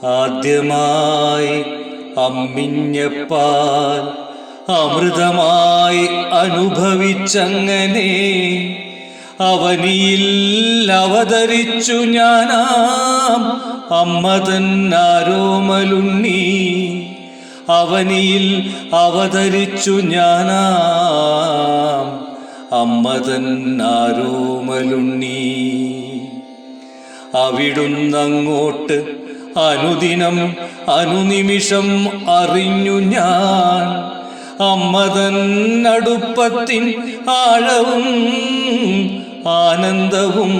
ആദ്യമായി അമ്മിഞ്ഞപ്പാൽ അമൃതമായി അനുഭവിച്ചങ്ങനെ അവനിയിൽ അവതരിച്ചു ഞാനാം അമ്മതൻ ആരോമലുണ്ണി. അവനിയിൽ അവതരിച്ചു ഞാനാം അമ്മതൻ ആരോമലുണ്ണി. അവിടുന്നങ്ങോട്ട് അനുദിനം അനുനിമിഷം അറിഞ്ഞു ഞാൻ അമ്മതൻ അടുപ്പത്തിൻ ആഴവും ആനന്ദവും.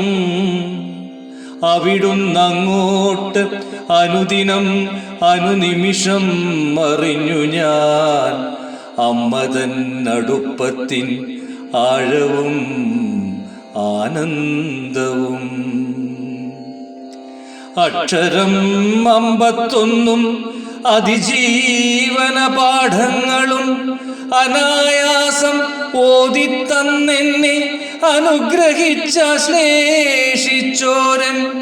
അവിടുന്നങ്ങോട്ട് അനുദിനം അനുനിമിഷം അറിഞ്ഞു ഞാൻ അമ്മതൻ അടുപ്പത്തിൻ ആഴവും ആനന്ദവും. അക്ഷരം 51 അതിജീവന പാഠങ്ങളും അനായാസം ഓതിത്തന്നെന്നെ അനുഗ്രഹിച്ച ശ്ലേഷിച്ചോരൻ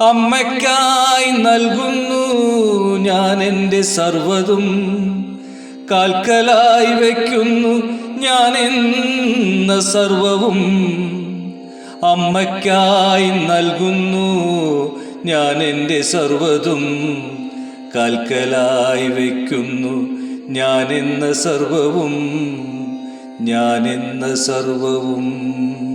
അമ്മയ്ക്കായി നൽകുന്നു ഞാൻ എൻ്റെ സർവ്വതും. കാൽക്കലായി വയ്ക്കുന്നു ഞാൻ എന്ന സർവവും. അമ്മയ്ക്കായി നൽകുന്നു ഞാൻ എൻ്റെ സർവ്വതും. കാൽക്കലായി വയ്ക്കുന്നു ഞാൻ എന്ന സർവവും. ഞാൻ എന്ന സർവവും.